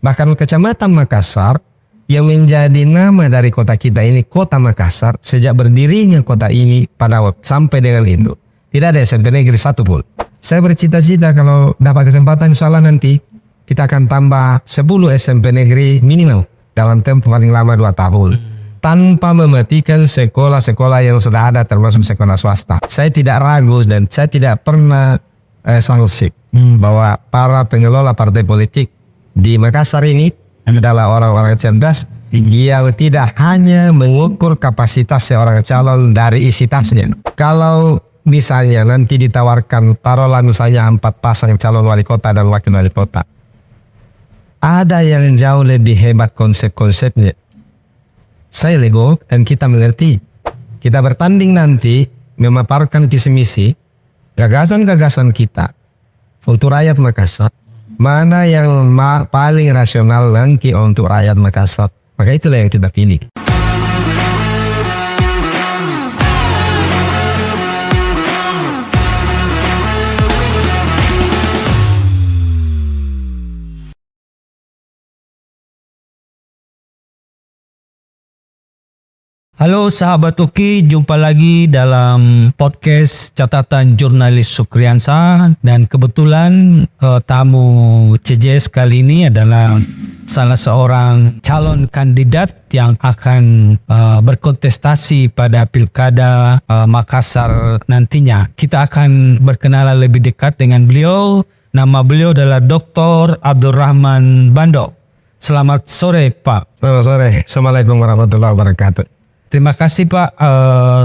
Bahkan Kecamatan Makassar yang menjadi nama dari kota kita ini Kota Makassar, sejak berdirinya kota ini pada waktu sampai dengan itu tidak ada SMP negeri satu pun. Saya bercita-cita kalau dapat kesempatan insya Allah nanti kita akan tambah 10 SMP negeri minimal dalam tempo paling lama 2 tahun. Tanpa mematikan sekolah-sekolah yang sudah ada termasuk sekolah swasta. Saya tidak ragu dan saya tidak pernah sangsi bahwa para pengelola partai politik di Makassar ini adalah orang-orang cerdas yang tidak hanya mengukur kapasitas seorang calon dari isi tasnya. Kalau misalnya nanti ditawarkan taruhlah misalnya 4 pasang calon wali kota dan wakil wali kota, ada yang jauh lebih hebat konsep-konsepnya. Saya lego dan kita mengerti. Kita bertanding nanti memaparkan visi misi, gagasan-gagasan kita untuk rakyat Makassar. Mana yang paling rasional nanti untuk rakyat Makassar. Maka itulah yang kita pilih. Halo sahabat UKI, jumpa lagi dalam podcast catatan jurnalis Sukriansa, dan kebetulan tamu CJS kali ini adalah salah seorang calon kandidat yang akan berkontestasi pada Pilkada Makassar nantinya. Kita akan berkenalan lebih dekat dengan beliau. Nama beliau adalah Dr. Abdurrahman Bando. Selamat sore Pak. Selamat sore. Assalamualaikum warahmatullahi wabarakatuh. Terima kasih Pak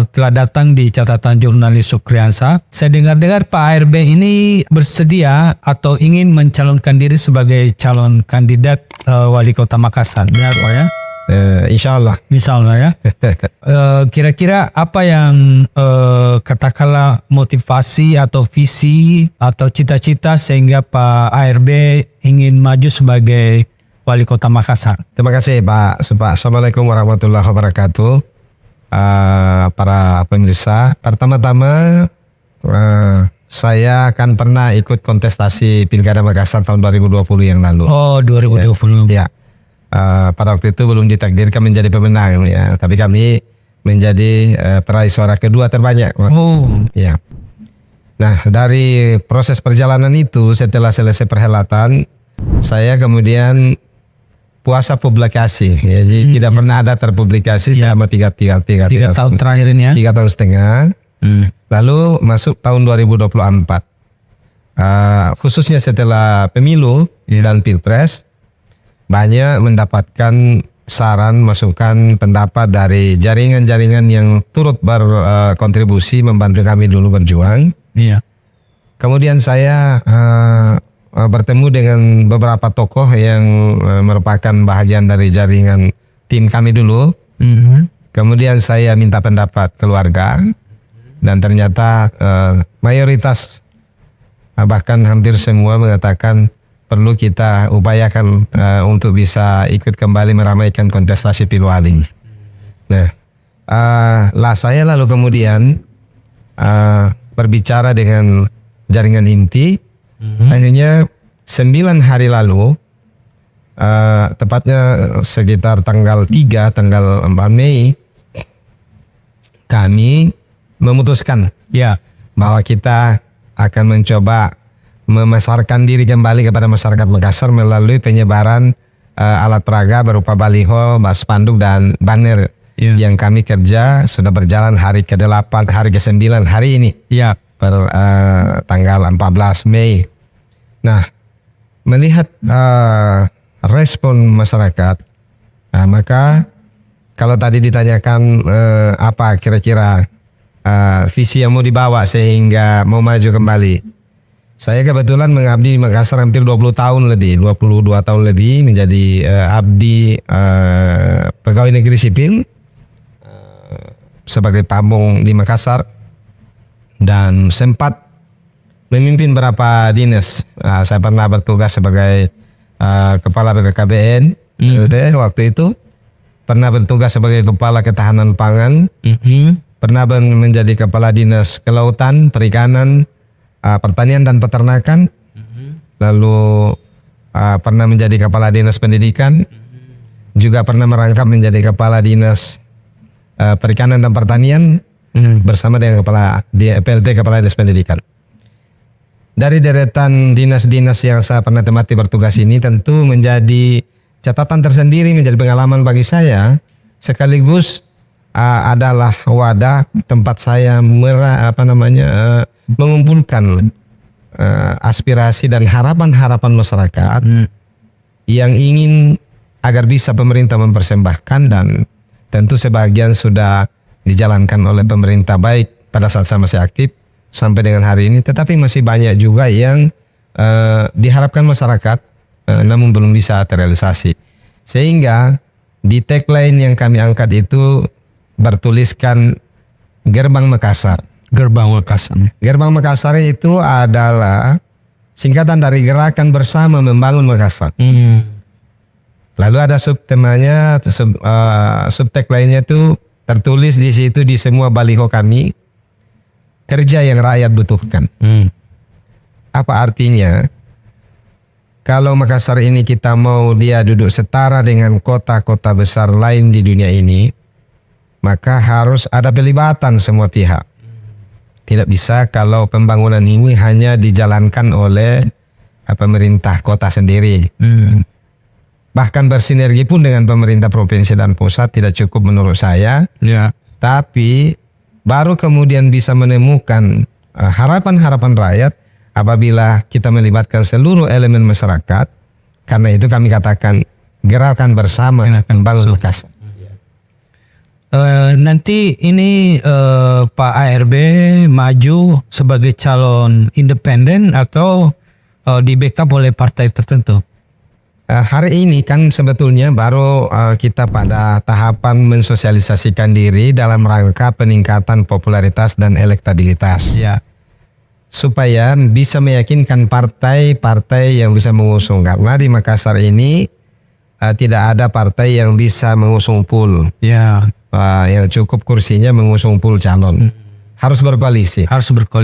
telah datang di catatan jurnalis Sukriansa. Saya dengar-dengar Pak ARB ini bersedia atau ingin mencalonkan diri sebagai calon kandidat wali kota Makassar. Benar Pak ya? Insya Allah. Ya. Kira-kira apa yang katakanlah motivasi atau visi atau cita-cita sehingga Pak ARB ingin maju sebagai wali kota Makassar? Terima kasih Pak. Assalamualaikum warahmatullahi wabarakatuh. Para pemirsa, pertama-tama saya kan pernah ikut kontestasi Pilkada Makassar tahun 2020 yang lalu. Oh, 2020. Ya. Pada waktu itu belum ditakdirkan menjadi pemenang ya, tapi kami menjadi peraih suara kedua terbanyak. Oh. Ya. Nah, dari proses perjalanan itu setelah selesai perhelatan, saya kemudian puasa publikasi, ya, jadi tidak pernah ada terpublikasi selama 3 tahun terakhir ini ya. 3 tahun setengah. Lalu masuk tahun 2024. Khususnya setelah pemilu dan pilpres, banyak mendapatkan saran, masukan, pendapat dari jaringan-jaringan yang turut berkontribusi membantu kami dulu berjuang. Iya. Kemudian saya bertemu dengan beberapa tokoh yang merupakan bahagian dari jaringan tim kami dulu. Kemudian saya minta pendapat keluarga dan ternyata mayoritas bahkan hampir semua mengatakan perlu kita upayakan untuk bisa ikut kembali meramaikan kontestasi Pilwali. Nah, saya lalu kemudian berbicara dengan jaringan inti. Akhirnya 9 hari lalu, tepatnya sekitar tanggal 4 Mei, kami memutuskan bahwa kita akan mencoba memasarkan diri kembali kepada masyarakat Makassar melalui penyebaran alat peraga berupa baliho, spanduk dan banner yang kami kerja sudah berjalan hari ke-8, hari ke-9 hari ini. Per tanggal 14 Mei. Nah, melihat respon masyarakat, maka kalau tadi ditanyakan apa kira-kira visi yang mau dibawa sehingga mau maju kembali. Saya kebetulan mengabdi di Makassar hampir 22 tahun lebih menjadi abdi pegawai negeri sipil sebagai pamong di Makassar. Dan sempat memimpin beberapa dinas. Saya pernah bertugas sebagai kepala BPKBN waktu itu. Pernah bertugas sebagai kepala ketahanan pangan. Pernah menjadi kepala dinas kelautan, perikanan, pertanian dan peternakan. Lalu pernah menjadi kepala dinas pendidikan, juga pernah merangkap menjadi kepala dinas perikanan dan pertanian bersama dengan PLT kepala dinas pendidikan. Dari deretan dinas-dinas yang saya pernah tempati bertugas ini, tentu menjadi catatan tersendiri, menjadi pengalaman bagi saya, sekaligus adalah wadah tempat saya mengumpulkan aspirasi dan harapan-harapan masyarakat yang ingin agar bisa pemerintah mempersembahkan, dan tentu sebagian sudah dijalankan oleh pemerintah baik pada saat saya masih aktif sampai dengan hari ini, tetapi masih banyak juga yang diharapkan masyarakat namun belum bisa terrealisasi. Sehingga di tagline yang kami angkat itu bertuliskan Gerbang Makassar. Gerbang Makassar. Gerbang Makassar itu adalah singkatan dari Gerakan Bersama Membangun Makassar. Lalu ada subtemanya, subtagline-nya itu tertulis di situ di semua baliho kami, kerja yang rakyat butuhkan. Apa artinya? Kalau Makassar ini kita mau dia duduk setara dengan kota-kota besar lain di dunia ini, maka harus ada pelibatan semua pihak. Tidak bisa kalau pembangunan ini hanya dijalankan oleh pemerintah kota sendiri. Bahkan bersinergi pun dengan pemerintah provinsi dan pusat tidak cukup menurut saya. Tapi baru kemudian bisa menemukan harapan-harapan rakyat apabila kita melibatkan seluruh elemen masyarakat. Karena itu kami katakan gerakan bersama membangun Makassar. Nanti ini Pak ARB maju sebagai calon independen atau di backup oleh partai tertentu? Hari ini kan sebetulnya baru kita pada tahapan mensosialisasikan diri dalam rangka peningkatan popularitas dan elektabilitas. Supaya bisa meyakinkan partai-partai yang bisa mengusung. Karena di Makassar ini tidak ada partai yang bisa mengusung pool. Yang cukup kursinya mengusung pool calon. Harus berkoalisi.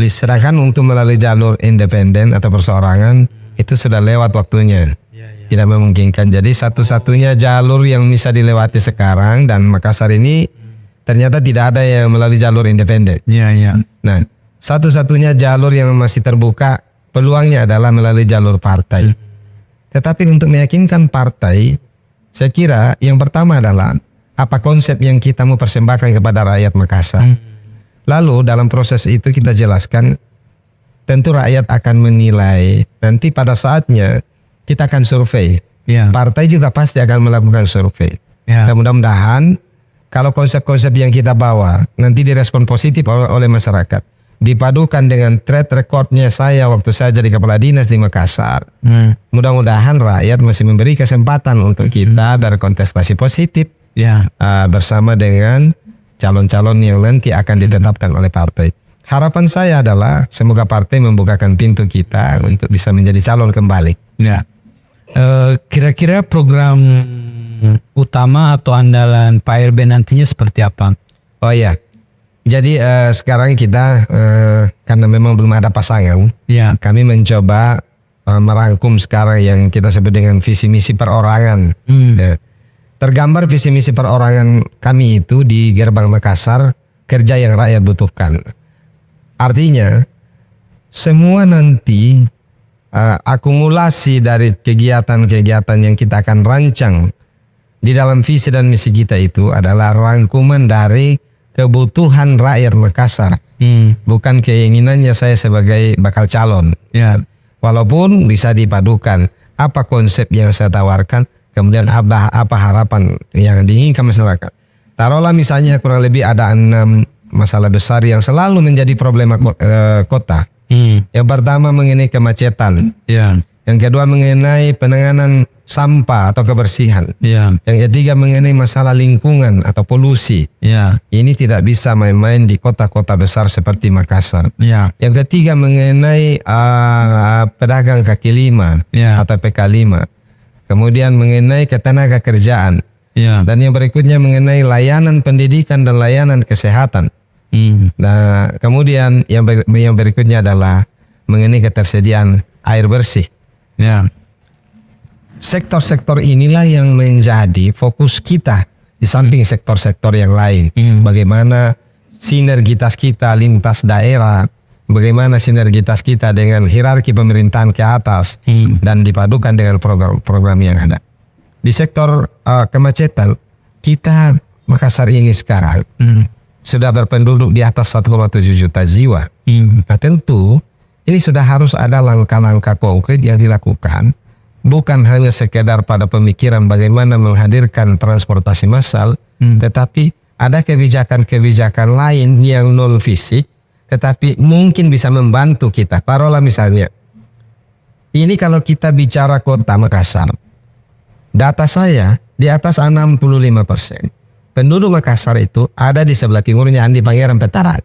Sedangkan untuk melalui jalur independen atau perseorangan itu sudah lewat waktunya. Tidak memungkinkan. Jadi satu-satunya jalur yang bisa dilewati sekarang, dan Makassar ini ternyata tidak ada yang melalui jalur independen. Nah, satu-satunya jalur yang masih terbuka peluangnya adalah melalui jalur partai. Tetapi untuk meyakinkan partai, saya kira yang pertama adalah apa konsep yang kita mau persembahkan kepada rakyat Makassar. Lalu dalam proses itu kita jelaskan, tentu rakyat akan menilai. Nanti pada saatnya kita akan survei. Partai juga pasti akan melakukan survei. Dan mudah-mudahan kalau konsep-konsep yang kita bawa nanti direspon positif oleh masyarakat, dipadukan dengan track recordnya saya waktu saya jadi kepala dinas di Makassar, mudah-mudahan rakyat masih memberi kesempatan untuk kita berkontestasi positif bersama dengan calon-calon yang nanti akan ditetapkan oleh partai. Harapan saya adalah semoga partai membukakan pintu kita untuk bisa menjadi calon kembali. Kira-kira program utama atau andalan Pak RB nantinya seperti apa? Oh iya. Jadi sekarang kita karena memang belum ada pasangan, kami mencoba merangkum sekarang yang kita sebut dengan visi misi perorangan. Tergambar visi misi perorangan kami itu di Gerbang Makassar, kerja yang rakyat butuhkan. Artinya semua nanti akumulasi dari kegiatan-kegiatan yang kita akan rancang di dalam visi dan misi kita itu adalah rangkuman dari kebutuhan rakyat Makassar, bukan keinginannya saya sebagai bakal calon. Walaupun bisa dipadukan apa konsep yang saya tawarkan, kemudian apa harapan yang diinginkan masyarakat. Taruhlah misalnya kurang lebih ada 6 masalah besar yang selalu menjadi problema kota. Yang pertama mengenai kemacetan. Yang kedua mengenai penanganan sampah atau kebersihan. Yang ketiga mengenai masalah lingkungan atau polusi. Ini tidak bisa main-main di kota-kota besar seperti Makassar. Yang ketiga mengenai pedagang kaki lima atau PK5. Kemudian mengenai ketenaga kerjaan. Dan yang berikutnya mengenai layanan pendidikan dan layanan kesehatan. Nah, kemudian yang berikutnya adalah mengenai ketersediaan air bersih. sektor-sektor inilah yang menjadi fokus kita di samping sektor-sektor yang lain. Bagaimana sinergitas kita lintas daerah, bagaimana sinergitas kita dengan hierarki pemerintahan ke atas dan dipadukan dengan program-program yang ada. Di sektor kemacetan, kita Makassar ini sekarang sudah berpenduduk di atas 1,7 juta jiwa. Nah tentu ini sudah harus ada langkah-langkah konkret yang dilakukan, bukan hanya sekedar pada pemikiran bagaimana menghadirkan transportasi massal, tetapi ada kebijakan-kebijakan lain yang non fisik, tetapi mungkin bisa membantu kita. Taruhlah misalnya, ini kalau kita bicara kota Makassar, data saya di atas 65%. Penduduk Makassar itu ada di sebelah timurnya Andi Pangeran Petaran.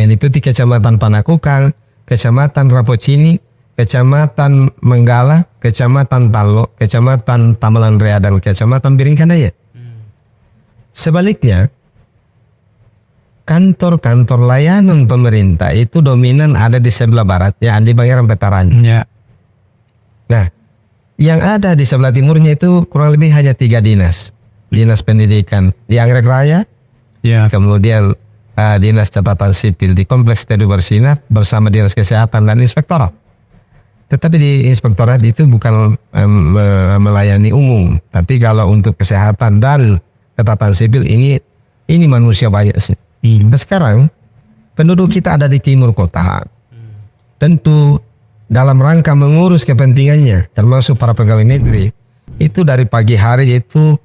Meliputi Kecamatan Panakukang, Kecamatan Rapocini, Kecamatan Menggala, Kecamatan Talo, Kecamatan Tamalan Rea, dan Kecamatan Biringkanaya. Sebaliknya, kantor-kantor layanan pemerintah itu dominan ada di sebelah baratnya Andi Pangeran Petaran. Nah, yang ada di sebelah timurnya itu kurang lebih hanya 3 dinas. Dinas Pendidikan di Anggrek Raya, kemudian Dinas Catatan Sipil di Kompleks Tedu Bersina bersama Dinas Kesehatan dan Inspektorat. Tetapi di Inspektorat itu bukan melayani umum, tapi kalau untuk kesehatan dan catatan sipil ini manusia banyak sih. Nah, sekarang penduduk kita ada di timur kota. Tentu dalam rangka mengurus kepentingannya, termasuk para pegawai negeri, itu dari pagi hari itu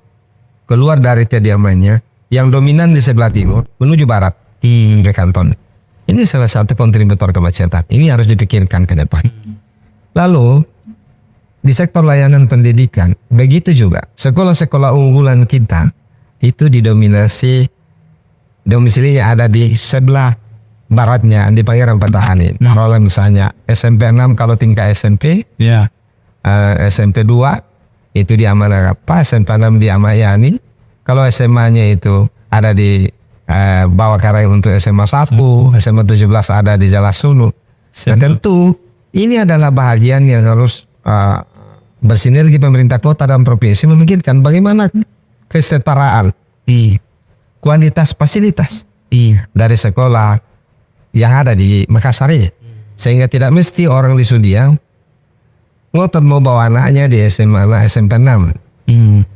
keluar dari kediamannya yang dominan di sebelah timur menuju barat ke kantor. Ini salah satu kontributor kemacetan. Ini harus dipikirkan ke depan. Lalu di sektor layanan pendidikan begitu juga. Sekolah-sekolah unggulan kita itu didominasi domisilinya ada di sebelah baratnya di Pangeran Petahanin. Kalau misalnya SMP 6 kalau tingkat SMP, SMP 2 itu di Amanarapa, SMP 6 di Amayani. Kalau SMA-nya itu ada di Bawah Karai untuk SMA 1, SMA 17 ada di Jalasunu. Dan tentu ini adalah bahagian yang harus bersinergi pemerintah kota dan provinsi memikirkan bagaimana kesetaraan kualitas fasilitas dari sekolah yang ada di Makassar ini. Sehingga tidak mesti orang di Sudiang ngotot mau bawa anaknya di SMA SMP 6.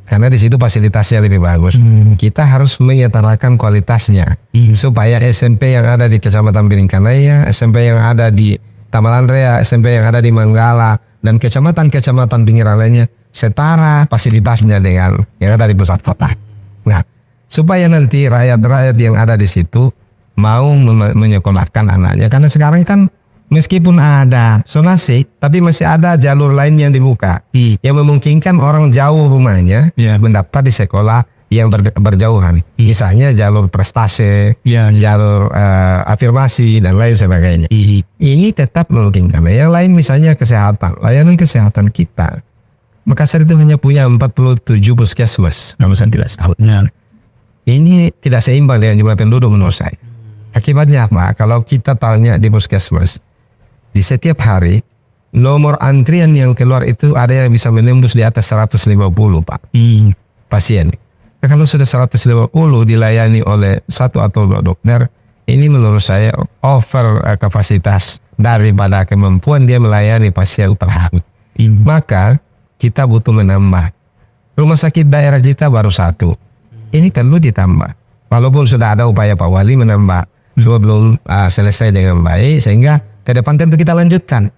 Karena di situ fasilitasnya lebih bagus. Kita harus menyetarakan kualitasnya supaya SMP yang ada di Kecamatan Biringkanaya, SMP yang ada di Tamalan Rea, SMP yang ada di Manggala, dan kecamatan-kecamatan pinggiran lainnya setara fasilitasnya dengan yang ada di pusat kota. Nah, supaya nanti rakyat-rakyat yang ada di situ mau menyekolahkan anaknya. Karena sekarang kan meskipun ada zonasi, tapi masih ada jalur lain yang dibuka yang memungkinkan orang jauh rumahnya mendaftar di sekolah yang berjauhan. Misalnya jalur prestasi, jalur afirmasi dan lain sebagainya. Ini tetap memungkinkan. Yang lain misalnya kesehatan, layanan kesehatan kita. Makassar itu hanya punya 47 puskesmas, kalau saya tidak salah. Ini tidak seimbang dengan jumlah penduduk menurut saya. Akibatnya apa? Kalau kita tanya di puskesmas, di setiap hari nomor antrian yang keluar itu ada yang bisa menembus di atas 150 Pak pasien. Nah, kalau sudah 150 dilayani oleh 1 atau 2 dokter, ini menurut saya over kapasitas daripada kemampuan dia melayani pasien per hari. Maka kita butuh menambah. Rumah sakit daerah kita baru 1. Ini perlu ditambah. Walaupun sudah ada upaya Pak Wali menambah, belum selesai dengan baik, sehingga ke depan tentu kita lanjutkan.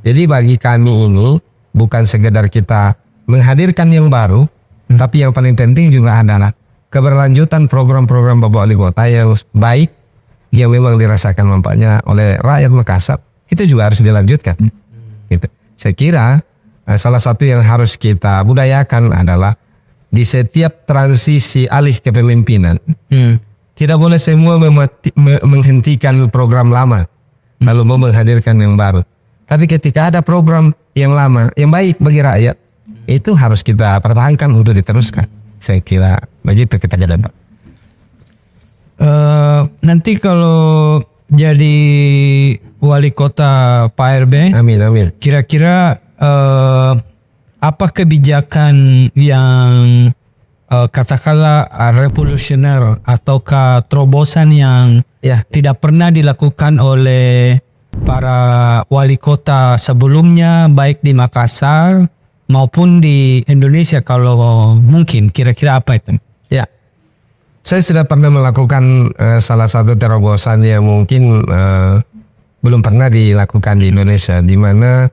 Jadi bagi kami ini bukan sekedar kita menghadirkan yang baru, tapi yang paling penting juga adalah keberlanjutan program-program Bapak Wali Kota yang baik, yang memang dirasakan manfaatnya oleh rakyat Makassar, itu juga harus dilanjutkan. Gitu. Saya kira salah satu yang harus kita budayakan adalah di setiap transisi alih kepemimpinan, tidak boleh semua menghentikan program lama lalu mau menghadirkan yang baru. Tapi ketika ada program yang lama yang baik bagi rakyat, itu harus kita pertahankan untuk diteruskan. Saya kira begitu kita jalan, Pak. Nanti kalau jadi wali kota Pak RB, amin. kira-kira apa kebijakan yang katakanlah revolusioner ataukah terobosan yang tidak pernah dilakukan oleh para wali kota sebelumnya baik di Makassar maupun di Indonesia kalau mungkin kira-kira apa itu? Ya, saya sudah pernah melakukan salah satu terobosan yang mungkin belum pernah dilakukan di Indonesia, di mana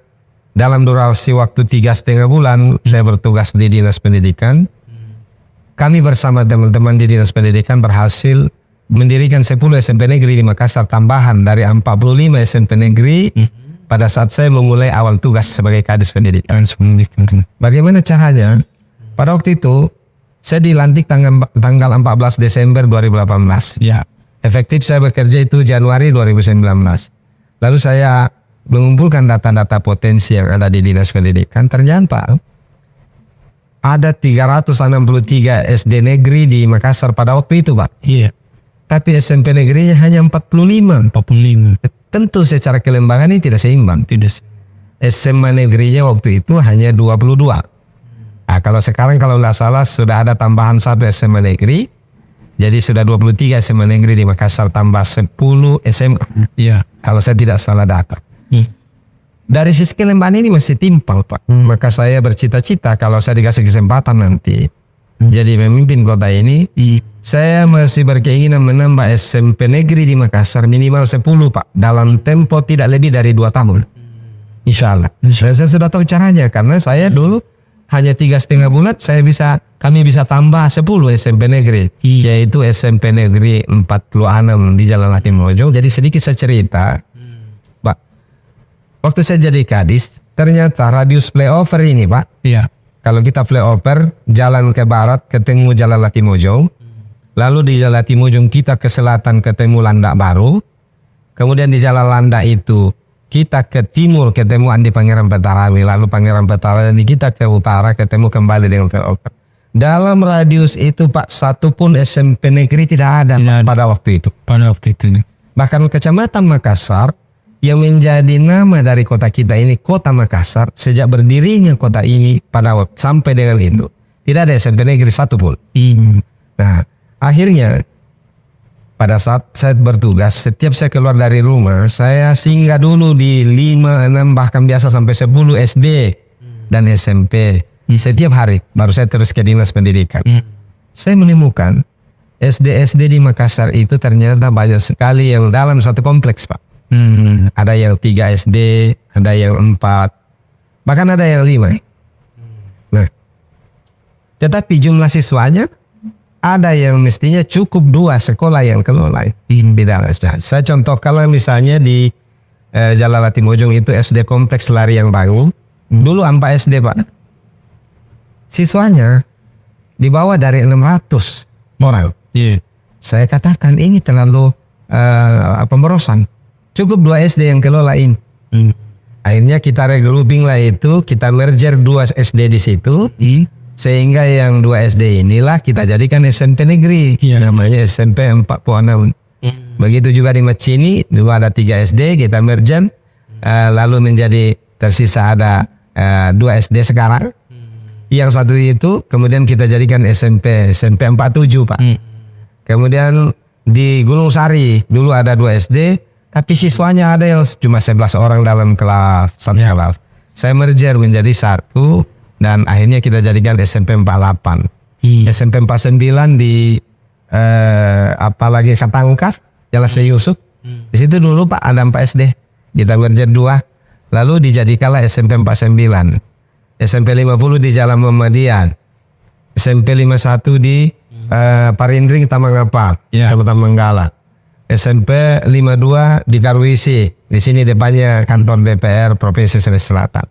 dalam durasi waktu 3,5 bulan saya bertugas di Dinas Pendidikan. Kami bersama teman-teman di Dinas Pendidikan berhasil mendirikan 10 SMP negeri di Makassar tambahan dari 45 SMP negeri pada saat saya memulai awal tugas sebagai Kadis Pendidikan. Bagaimana caranya? Pada waktu itu saya dilantik tanggal 14 Desember 2018. Ya. Efektif saya bekerja itu Januari 2019. Lalu saya mengumpulkan data-data potensi yang ada di Dinas Pendidikan. Ternyata ada 363 SD negeri di Makassar pada waktu itu, Pak. Iya. Tapi SMP negerinya hanya 45. 45. Tentu secara kelembagaan ini tidak seimbang. Tidak. SMA negerinya waktu itu hanya 22. Nah, kalau sekarang kalau tidak salah sudah ada tambahan 1 SMA negeri. Jadi sudah 23 SMA negeri di Makassar tambah 10 SMA. Iya. Kalau saya tidak salah data. Dari sisi kelembagaan ini masih timpang, Pak. Maka saya bercita-cita kalau saya dikasih kesempatan nanti jadi memimpin kota ini, saya masih berkeinginan menambah SMP negeri di Makassar minimal 10, Pak, dalam tempo tidak lebih dari 2 tahun. Insya Allah. Saya sudah tahu caranya karena saya dulu hanya 3,5 bulan kami bisa tambah 10 SMP negeri, yaitu SMP negeri 46 di Jalan Latimojong. Jadi sedikit saya cerita. Waktu saya jadi Kadis, ternyata radius flyover ini, Pak. Iya. Kalau kita flyover, jalan ke barat ketemu Jalan Latimojong. Lalu di Jalan Latimojong kita ke selatan ketemu Landak Baru. Kemudian di Jalan Landak itu kita ke timur ketemu Andi Pangeran Petarawi. Lalu Pangeran Petarawi kita ke utara ketemu kembali dengan flyover. Dalam radius itu, Pak, satu pun SMP negeri tidak ada, Pak, pada waktu itu. Pada waktu itu. Bahkan Kecamatan Makassar yang menjadi nama dari kota kita ini, Kota Makassar, sejak berdirinya kota ini pada waktu sampai dengan itu tidak ada SMP negeri satu pun. Nah, akhirnya pada saat saya bertugas, setiap saya keluar dari rumah, saya singgah dulu di 5, 6, bahkan biasa sampai 10 SD dan SMP setiap hari. Baru saya terus ke Dinas Pendidikan. Saya menemukan SD-SD di Makassar itu ternyata banyak sekali yang dalam satu kompleks, Pak. Ada yang 3 SD, ada yang 4, bahkan ada yang 5. Nah, tetapi jumlah siswanya ada yang mestinya cukup 2 sekolah yang kelola di dalam. Saya contoh kalau misalnya di Jalan Latimojong itu SD kompleks Lari yang Baru, dulu 4 SD, Pak. Siswanya di bawah dari 600 orang. Saya katakan ini terlalu pemborosan. Cukup 2 SD yang kelolain. Akhirnya kita regrouping lah itu, kita merger 2 SD di situ, sehingga yang 2 SD inilah kita jadikan SMP negeri, namanya SMP 46. Begitu juga di Macini, dulu ada 3 SD, kita merger, lalu menjadi tersisa ada 2 SD sekarang. Yang satu itu kemudian kita jadikan SMP 47, Pak. Kemudian di Gunung Sari dulu ada 2 SD. Tapi siswanya ada yang cuma 11 orang dalam kelas, satu kelas. Saya merger menjadi 1 dan akhirnya kita jadikan SMP 48. SMP 49 di apalagi Katangkar, Jalan Syekh Yusuf. Di situ dulu, Pak, ada 4 SD. Kita merger 2. Lalu dijadikanlah SMP 49. SMP 50 di Jalan Muhammadiyah. SMP 51 di Parindring Tamangapa, Kecamatan Manggala. SMP 52 di Karwisi, di sini depannya kantor DPR Provinsi Sulawesi Selatan.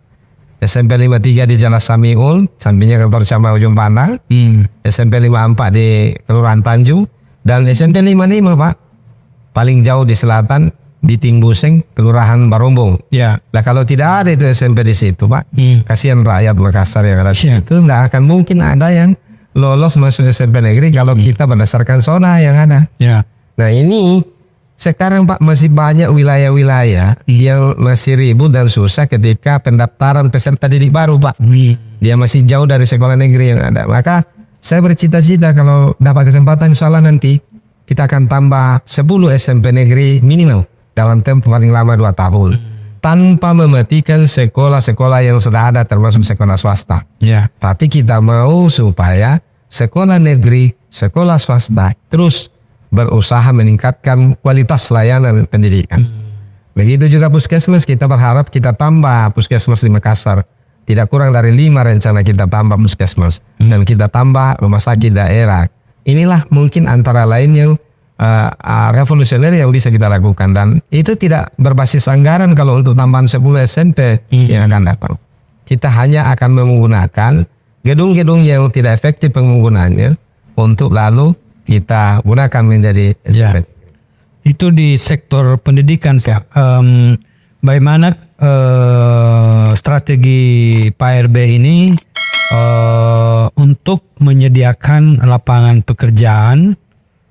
SMP 53 di Jalan Samiul, sampingnya kantor Camat Ujung Pandang. SMP 54 di Kelurahan Tanjung dan SMP 55, Pak, paling jauh di selatan di Timbuseng, Kelurahan Barombong. Nah, kalau tidak ada itu SMP di situ, Pak, kasihan rakyat Makassar yang ada di situ, tidak akan mungkin ada yang lolos masuk SMP negeri kalau kita berdasarkan zona yang ada. Nah, ini Sekarang Pak masih banyak wilayah-wilayah yang masih ribut dan susah ketika pendaftaran peserta didik baru Pak. Dia masih jauh dari sekolah negeri yang ada. Maka saya bercita-cita kalau dapat kesempatan insya Allah nanti kita akan tambah 10 SMP negeri minimal dalam tempo paling lama 2 tahun. Tanpa mematikan sekolah-sekolah yang sudah ada termasuk sekolah swasta. Ya. Tapi kita mau supaya sekolah negeri, sekolah swasta terus berusaha meningkatkan kualitas layanan pendidikan. Begitu juga puskesmas, kita berharap kita tambah puskesmas di Makassar. Tidak kurang dari 5 rencana kita tambah puskesmas. Dan kita tambah rumah sakit daerah. Inilah mungkin antara lain yang revolusioner yang bisa kita lakukan. Dan itu tidak berbasis anggaran kalau untuk tambahan 10 SMP yang akan datang. Kita hanya akan menggunakan gedung-gedung yang tidak efektif penggunaannya untuk lalu kita gunakan menjadi SMP. Itu di sektor pendidikan. Bagaimana strategi Pak RB ini untuk menyediakan lapangan pekerjaan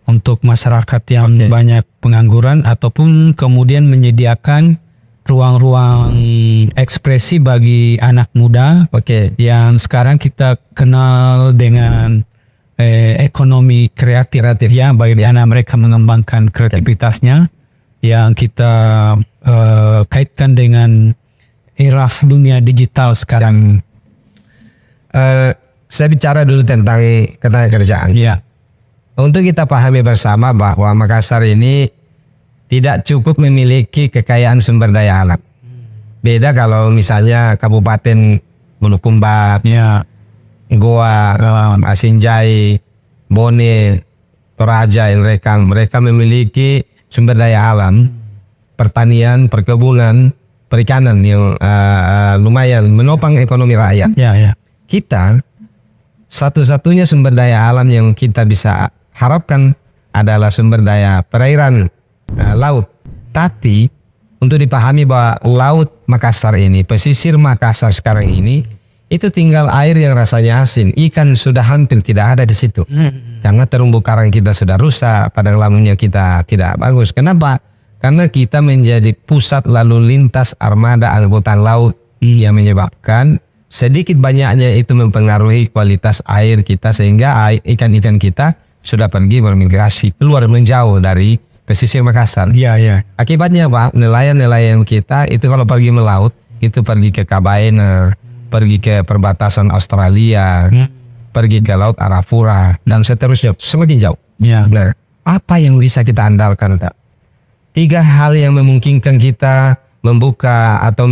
untuk masyarakat yang banyak pengangguran ataupun kemudian menyediakan ruang-ruang ekspresi bagi anak muda yang sekarang kita kenal dengan ekonomi kreatif ya, bagaimana mereka mengembangkan kreativitasnya yang kita kaitkan dengan era dunia digital sekarang. Saya bicara dulu tentang ketenagakerjaan. Ya. Untuk kita pahami bersama bahwa Makassar ini tidak cukup memiliki kekayaan sumber daya alam. Beda kalau misalnya Kabupaten Bulukumba, Ya. Goa, Asinjai, Bone, Toraja, mereka memiliki sumber daya alam, pertanian, perkebunan, perikanan yang lumayan menopang ekonomi rakyat. Ya, ya. Kita satu-satunya sumber daya alam yang kita bisa harapkan adalah sumber daya perairan laut. Tapi untuk dipahami bahwa laut Makassar ini, pesisir Makassar sekarang ini, itu tinggal air yang rasanya asin. Ikan sudah hampir tidak ada di situ. Karena terumbu karang kita sudah rusak, padang lamunnya kita tidak bagus. Kenapa? Karena kita menjadi pusat lalu lintas armada angkutan laut yang menyebabkan sedikit banyaknya itu mempengaruhi kualitas air kita sehingga ikan-ikan kita sudah pergi bermigrasi keluar menjauh dari pesisir Makassar. Ya, ya. Akibatnya Pak, nelayan-nelayan kita itu kalau pergi melaut itu pergi ke Kabaena, pergi ke perbatasan Australia, pergi ke Laut Arafura, dan seterusnya, semakin jauh. Ya. Nah, apa yang bisa kita andalkan, Kak? 3 hal yang memungkinkan kita membuka atau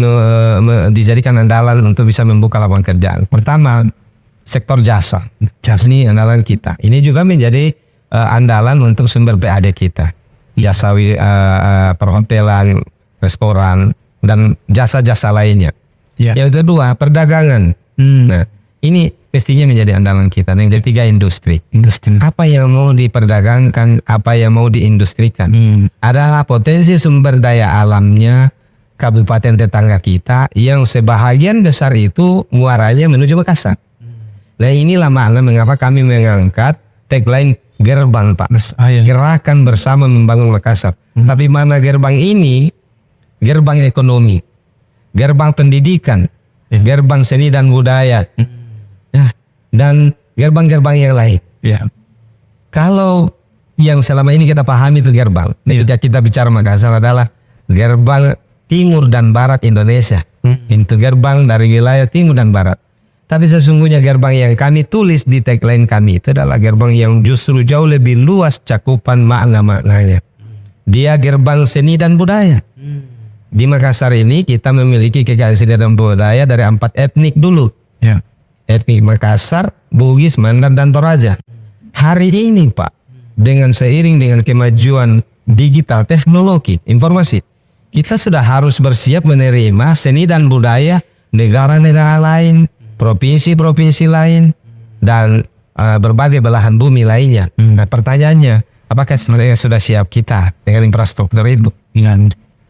dijadikan andalan untuk bisa membuka lapangan kerjaan. Pertama, sektor jasa. Ini andalan kita. Ini juga menjadi andalan untuk sumber PAD kita. Jasa perhotelan, restoran, dan jasa-jasa lainnya. Ya. Yang kedua, perdagangan. Nah, ini mestinya menjadi andalan kita. Yang ketiga, industri. Apa yang mau diperdagangkan, apa yang mau diindustrikan adalah potensi sumber daya alamnya kabupaten tetangga kita yang sebahagian besar itu muaranya menuju Makassar. Nah, inilah makna mengapa kami mengangkat tagline gerbang, Pak. Gerakan bersama membangun Makassar. Tapi mana gerbang ini? Gerbang ekonomi, gerbang pendidikan, gerbang seni dan budaya, dan gerbang-gerbang yang lain. Ya. Kalau yang selama ini kita pahami itu gerbang, ketika kita bicara Makassar adalah gerbang timur dan barat Indonesia. Itu gerbang dari wilayah timur dan barat. Tapi sesungguhnya gerbang yang kami tulis di tagline kami itu adalah gerbang yang justru jauh lebih luas cakupan makna-maknanya. Dia gerbang seni dan budaya. Di Makassar ini kita memiliki kekayaan seni dan budaya dari 4 etnik dulu. Ya. Etnik Makassar, Bugis, Mandar, dan Toraja. Hari ini Pak, dengan seiring dengan kemajuan digital, teknologi, informasi, kita sudah harus bersiap menerima seni dan budaya negara-negara lain, provinsi-provinsi lain, dan berbagai belahan bumi lainnya. Nah, pertanyaannya, apakah sebenarnya sudah siap kita dengan infrastruktur itu? Dengan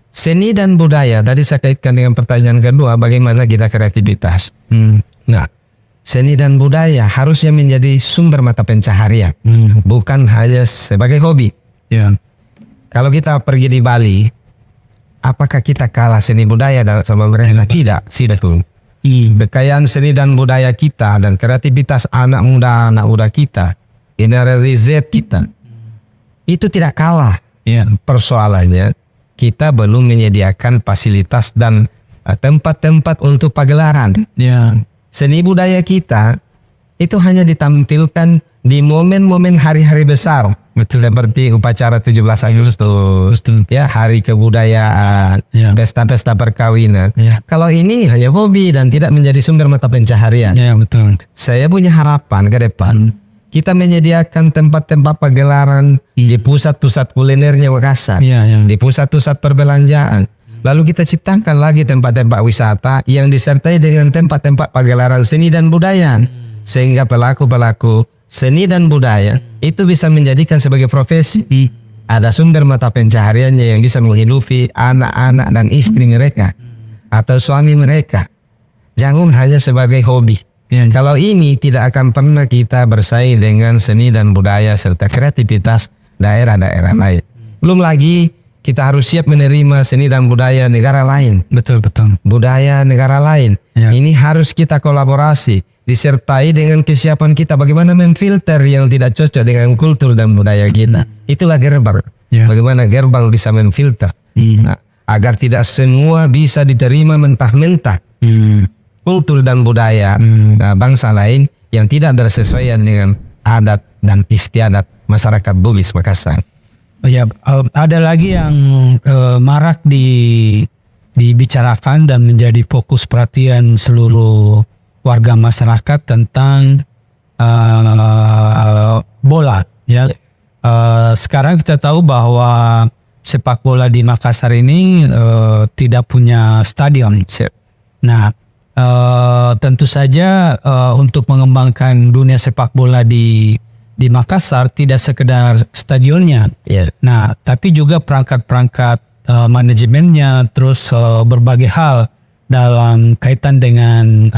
Seni dan budaya, tadi saya kaitkan dengan pertanyaan kedua, bagaimana kita kreativitas. Nah, seni dan budaya harusnya menjadi sumber mata pencaharian, bukan hanya sebagai hobi. ya. Kalau kita pergi di Bali, apakah kita kalah seni budaya sama mereka? Tidak, betul. Kekayaan seni dan budaya kita dan kreativitas anak muda kita, generasi Z kita, itu tidak kalah. Persoalannya kita belum menyediakan fasilitas dan tempat-tempat untuk pagelaran. Seni budaya kita itu hanya ditampilkan di momen-momen hari-hari besar, seperti upacara 17 Agustus, hari kebudayaan, pesta-pesta perkawinan. Kalau ini hanya hobi dan tidak menjadi sumber mata pencaharian. Saya punya harapan ke depan, kita menyediakan tempat-tempat pagelaran di pusat-pusat kulinernya Makassar, di pusat-pusat perbelanjaan. Lalu kita ciptakan lagi tempat-tempat wisata yang disertai dengan tempat-tempat pagelaran seni dan budaya, sehingga pelaku-pelaku seni dan budaya itu bisa menjadikan sebagai profesi. Ada sumber mata pencahariannya yang bisa menghidupi anak-anak dan istri mereka atau suami mereka. Jangan hanya sebagai hobi. Kalau ini tidak akan pernah kita bersaing dengan seni dan budaya serta kreativitas daerah-daerah lain. Belum lagi kita harus siap menerima seni dan budaya negara lain. Betul. Budaya negara lain. Ini harus kita kolaborasi, disertai dengan kesiapan kita bagaimana memfilter yang tidak cocok dengan kultur dan budaya kita. Itulah gerbang. Bagaimana gerbang bisa memfilter. Agar tidak semua bisa diterima mentah-mentah. Kultur dan budaya bangsa lain yang tidak bersesuaian dengan adat dan istiadat masyarakat Bugis Makassar. Ada lagi yang marak dibicarakan dan menjadi fokus perhatian seluruh warga masyarakat tentang bola. Sekarang kita tahu bahwa sepak bola di Makassar ini tidak punya stadion. Nah, tentu saja untuk mengembangkan dunia sepak bola di Makassar tidak sekedar stadionnya. Nah, tapi juga perangkat-perangkat manajemennya, terus berbagai hal dalam kaitan dengan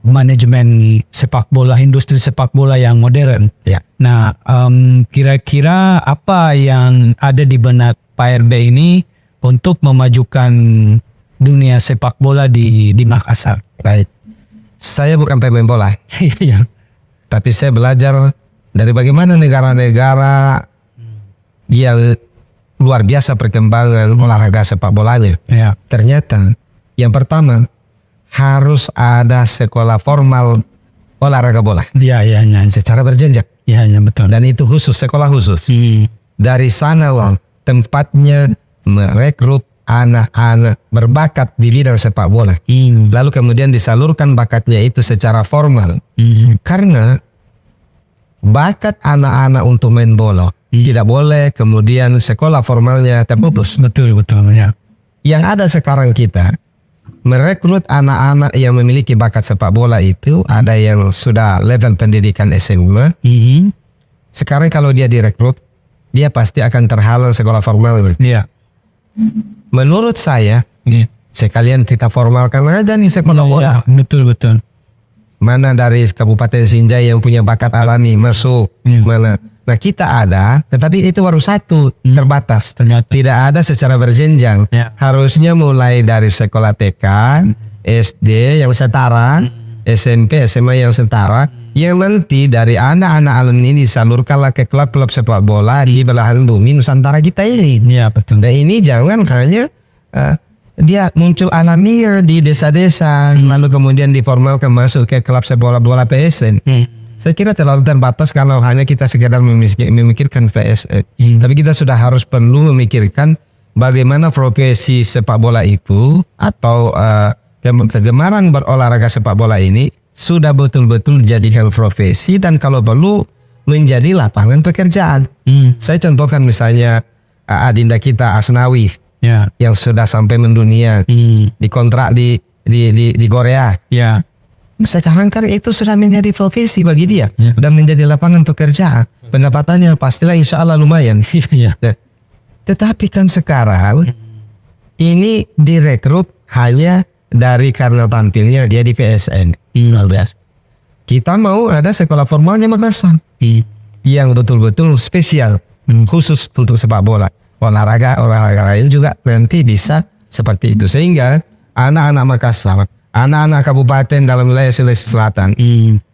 manajemen sepak bola, industri sepak bola yang modern. Nah, kira-kira apa yang ada di benak Pak RB ini untuk memajukan dunia sepak bola di Makassar? Baik, saya bukan pemain bola. Tapi saya belajar dari bagaimana negara-negara yang luar biasa perkembangan olahraga sepak bolanya. Ternyata yang pertama harus ada sekolah formal olahraga bola. Secara berjenjang. Betul. Dan itu khusus, sekolah khusus. Dari sana loh tempatnya merekrut anak-anak berbakat di bidang sepak bola. Lalu kemudian disalurkan bakatnya itu secara formal. Karena bakat anak-anak untuk main bola tidak boleh kemudian sekolah formalnya terputus. Betul. Yang ada sekarang kita merekrut anak-anak yang memiliki bakat sepak bola itu ada yang sudah level pendidikan SMA. Sekarang kalau dia direkrut, dia pasti akan terhalang sekolah formal. Menurut saya, sekalian kita formalkan aja nih sekolah bola. Betul. Mana dari Kabupaten Sinjai yang punya bakat alami masuk, mana. Nah kita ada, tetapi itu baru satu, terbatas. Tidak ada secara berjenjang. Harusnya mulai dari sekolah TK, SD yang setara, SMP, SMA yang setara, yang nanti dari anak-anak alumni disalurkanlah ke klub-klub sepak bola di belahan bumi Nusantara kita ini. Betul. Dan ini jangan hanya dia muncul alamiah di desa-desa, lalu kemudian diformalkan masuk ke klub sepak bola PSN. Saya kira terlalu terbatas kalau hanya kita sekedar memikirkan PSN. Tapi kita sudah harus perlu memikirkan bagaimana profesi sepak bola itu atau kegemaran berolahraga sepak bola ini sudah betul-betul dijadikan profesi dan kalau perlu menjadi lapangan pekerjaan. Saya contohkan misalnya adinda kita Asnawi yang sudah sampai mendunia dikontrak di Korea. Sekarang kan itu sudah menjadi profesi bagi dia dan menjadi lapangan pekerjaan. Pendapatannya pastilah insya Allah lumayan. Tetapi kan sekarang ini direkrut hanya dari karena tampilnya dia di PSN. Kita mau ada sekolah formalnya Makassar yang betul-betul spesial khusus untuk sepak bola. Olahraga lain juga nanti bisa seperti itu. Sehingga anak-anak Makassar, anak-anak kabupaten dalam wilayah Sulawesi Selatan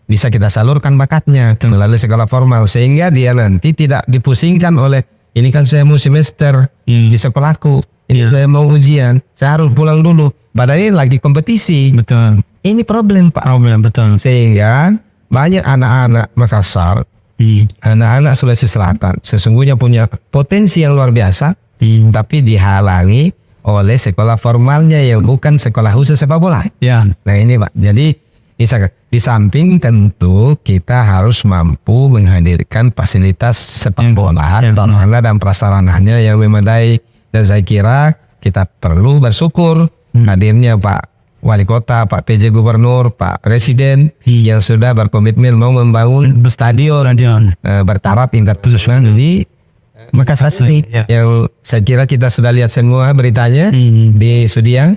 bisa kita salurkan bakatnya melalui sekolah formal. Sehingga dia nanti tidak dipusingkan oleh ini kan saya mau semester di sekolahku, ini saya mau ujian, saya harus pulang dulu. Padahal ini lagi kompetisi. Betul. Ini problem Pak. Problem, betul. Sehingga banyak anak-anak Makassar, anak-anak Sulawesi Selatan sesungguhnya punya potensi yang luar biasa, tapi dihalangi oleh sekolah formalnya yang bukan sekolah khusus sepak bola. Ya. Nah ini Pak, jadi di samping tentu kita harus mampu menghadirkan fasilitas sepak bola, sarana dan prasarananya yang memadai, dan saya kira kita perlu bersyukur hadirnya Pak Wali Kota, Pak PJ Gubernur, Pak Presiden yang sudah berkomitmen mau membangun stadion bertaraf internasional di Makassar ini, yang saya kira kita sudah lihat semua beritanya di Sudiang,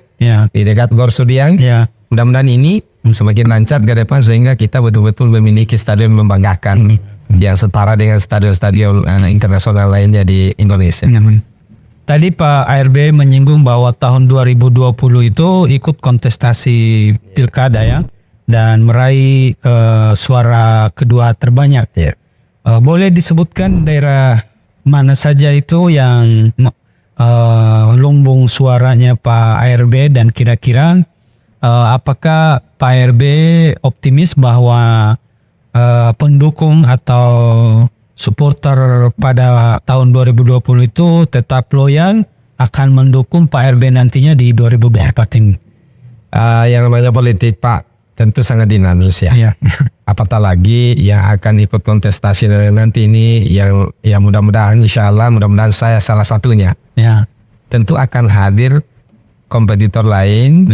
di dekat Gor Sudiang. Mudah-mudahan ini semakin lancar ke depan sehingga kita betul-betul memiliki stadion membanggakan yang setara dengan stadion-stadion internasional lainnya di Indonesia. Tadi Pak ARB menyinggung bahwa tahun 2020 itu ikut kontestasi pilkada ya, dan meraih suara kedua terbanyak. Boleh disebutkan daerah mana saja itu yang lumbung suaranya Pak ARB, dan kira-kira apakah Pak ARB optimis bahwa pendukung atau supporter pada tahun 2020 itu tetap loyal akan mendukung Pak ARB nantinya di 2024 ini? Yang namanya politik Pak tentu sangat dinamis ya. Apatah lagi yang akan ikut kontestasi nanti ini yang mudah-mudahan insya Allah mudah-mudahan saya salah satunya. Tentu akan hadir kompetitor lain,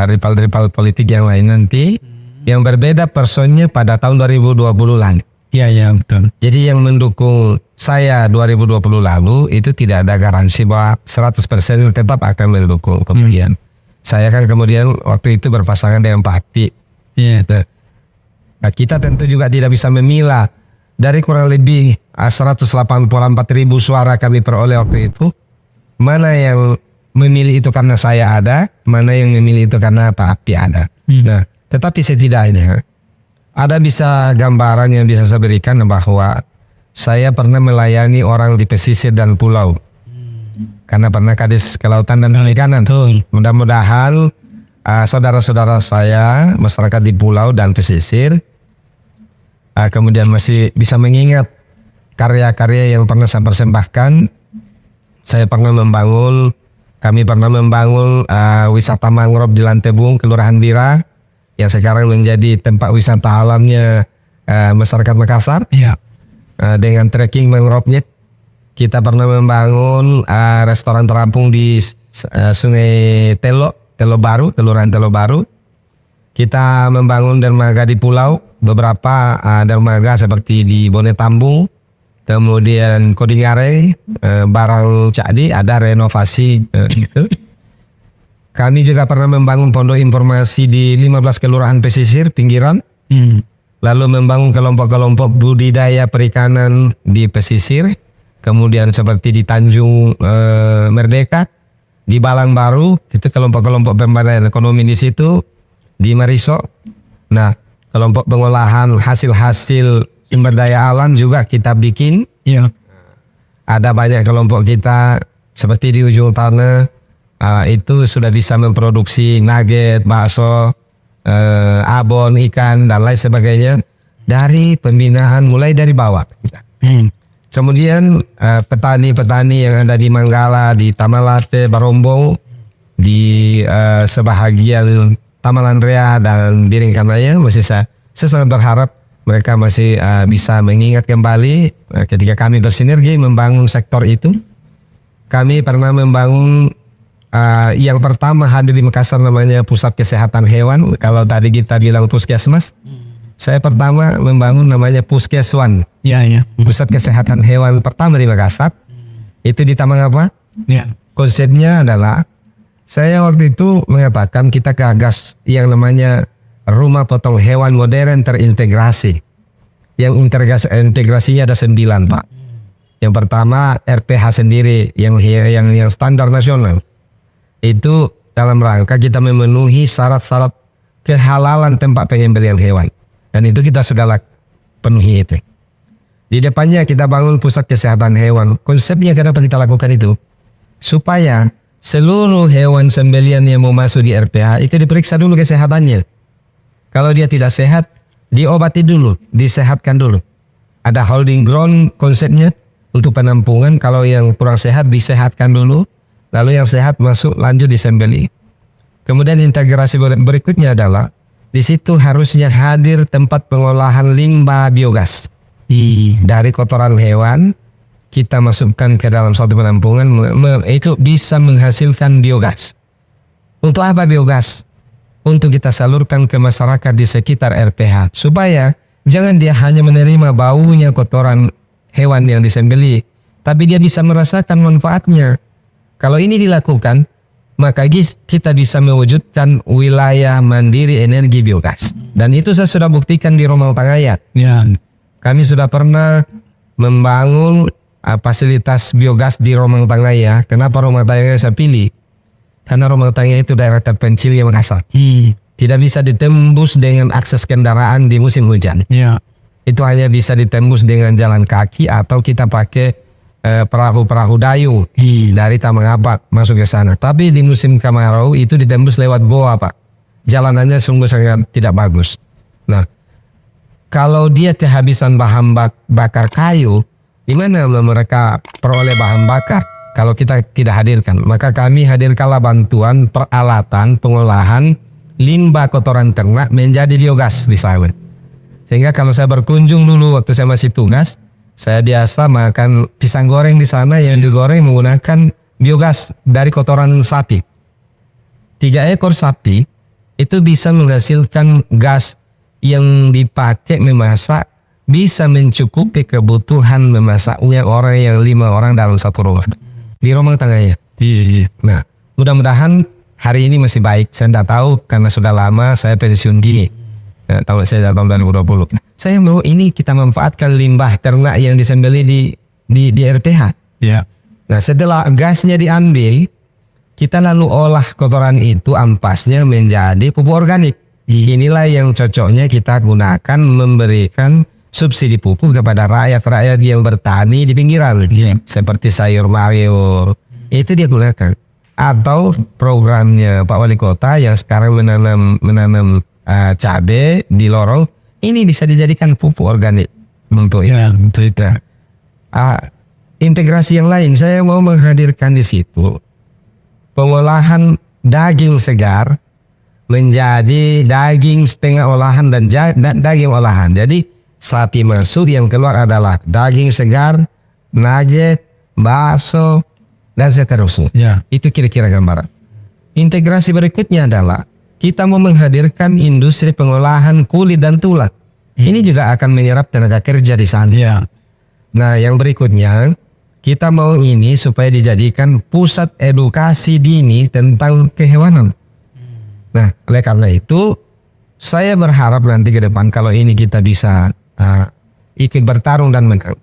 rival-rival politik yang lain nanti yang berbeda personnya pada tahun 2020 lalu. Ya betul. Jadi yang mendukung saya 2020 lalu itu tidak ada garansi bahwa 100% tetap akan mendukung kemudian. Saya kan kemudian waktu itu berpasangan dengan Pak Akti. Nah, kita tentu juga tidak bisa memilah dari kurang lebih 184.000 suara kami peroleh waktu itu, mana yang memilih itu karena saya ada, mana yang memilih itu karena Pak Akti ada. Nah, tetapi setidaknya ada bisa gambaran yang bisa saya berikan bahwa saya pernah melayani orang di pesisir dan pulau. Karena pernah Kadis Kelautan dan Perikanan. Mudah-mudahan saudara-saudara saya, masyarakat di pulau dan pesisir, kemudian masih bisa mengingat karya-karya yang pernah saya persembahkan. Kami pernah membangun wisata mangrove di Lantebung, Kelurahan Bira, yang sekarang menjadi tempat wisata alamnya masyarakat Makassar. Dengan trekking mangrove-nya. Kita pernah membangun restoran terapung di Sungai Telo Baru, Kelurahan Telo Baru. Kita membangun dermaga di pulau, beberapa dermaga seperti di Bone Tambung, kemudian Kodingare, Barang Cakdi, ada renovasi gitu. Kami juga pernah membangun pondok informasi di 15 kelurahan pesisir pinggiran. Lalu membangun kelompok-kelompok budidaya perikanan di pesisir. Kemudian seperti di Tanjung Merdeka, di Balang Baru, itu kelompok-kelompok pemberdayaan ekonomi di situ, di Mariso. Nah, kelompok pengolahan hasil-hasil sumber daya alam juga kita bikin. Ada banyak kelompok kita seperti di ujung tanah, itu sudah bisa memproduksi nugget, bakso, abon, ikan, dan lain sebagainya dari pembinaan mulai dari bawah. Kemudian petani-petani yang ada di Manggala, di Tamalate, Barombo, di sebahagian Tamalan Rea dan Biringkanaya, masih saya sangat berharap mereka masih bisa mengingat kembali ketika kami bersinergi membangun sektor itu. Kami pernah membangun yang pertama hadir di Makassar namanya Pusat Kesehatan Hewan. Kalau tadi kita bilang Puskesmas, saya pertama membangun namanya Puskeswan. Pusat Kesehatan Hewan pertama di Makassar. Itu di Taman apa? Konsepnya adalah saya waktu itu mengatakan kita gagas yang namanya rumah potong hewan modern terintegrasi. yang integrasinya ada 9 Pak. Yang pertama RPH sendiri yang standar nasional. Itu dalam rangka kita memenuhi syarat-syarat kehalalan tempat penyembelihan hewan. Dan itu kita sudah penuhi itu. Di depannya kita bangun pusat kesehatan hewan. Konsepnya kenapa kita lakukan itu? Supaya seluruh hewan sembelihan yang mau masuk di RPH itu diperiksa dulu kesehatannya. Kalau dia tidak sehat, diobati dulu, disehatkan dulu. Ada holding ground konsepnya untuk penampungan. Kalau yang kurang sehat disehatkan dulu, lalu yang sehat masuk lanjut disembeli. Kemudian integrasi berikutnya adalah di situ harusnya hadir tempat pengolahan limbah biogas. Dari kotoran hewan kita masukkan ke dalam satu penampungan, itu bisa menghasilkan biogas. Untuk apa biogas? Untuk kita salurkan ke masyarakat di sekitar RPH supaya jangan dia hanya menerima baunya kotoran hewan yang disembeli, tapi dia bisa merasakan manfaatnya. Kalau ini dilakukan, maka kita bisa mewujudkan wilayah mandiri energi biogas. Dan itu saya sudah buktikan di Romang Tangayat. Ya. Kami sudah pernah membangun fasilitas biogas di Romang Tangayat. Kenapa Romang Tangayat saya pilih? Karena Romang Tangayat itu daerah terpencil yang Makassar. Tidak bisa ditembus dengan akses kendaraan di musim hujan. Ya. Itu hanya bisa ditembus dengan jalan kaki atau kita pakai perahu-perahu dayu dari Taman Abak masuk ke sana. Tapi di musim kemarau itu ditembus lewat goa Pak. Jalanannya sungguh sangat tidak bagus. Nah, kalau dia kehabisan bahan bakar kayu, di mana mereka peroleh bahan bakar? Kalau kita tidak hadirkan, maka kami hadirkanlah bantuan peralatan pengolahan limbah kotoran ternak menjadi biogas di sawit. Sehingga kalau saya berkunjung dulu waktu saya masih tugas, saya biasa makan pisang goreng di sana yang digoreng menggunakan biogas dari kotoran sapi. 3 ekor sapi itu bisa menghasilkan gas yang dipakai memasak, bisa mencukupi kebutuhan memasaknya orang yang 5 orang dalam satu rumah. Di Romang Tangayat. Nah, mudah-mudahan hari ini masih baik. Saya tidak tahu karena sudah lama saya pensiun dini. Nah, tahun 2020. Saya mau ini kita manfaatkan limbah ternak yang disembeli di RPH. Ya. Nah, setelah gasnya diambil, kita lalu olah kotoran itu, ampasnya menjadi pupuk organik. Inilah yang cocoknya kita gunakan memberikan subsidi pupuk kepada rakyat-rakyat yang bertani di pinggiran. Seperti sayur mayur. Itu dia gunakan. Atau programnya Pak Wali Kota yang sekarang menanam cabai di lorong, ini bisa dijadikan pupuk organik untuk itu. Ya, untuk itu. Integrasi yang lain, saya mau menghadirkan di situ pengolahan daging segar menjadi daging setengah olahan dan daging olahan. Jadi sapi masuk, yang keluar adalah daging segar, nugget, bakso, dan seterusnya. Ya. Itu kira-kira gambaran. Integrasi berikutnya adalah kita mau menghadirkan industri pengolahan kulit dan tulang. Ini juga akan menyerap tenaga kerja di sana. Ya. Nah, yang berikutnya kita mau ini supaya dijadikan pusat edukasi dini tentang kehewanan. Nah, oleh karena itu saya berharap nanti ke depan kalau ini kita bisa ikut bertarung dan menang.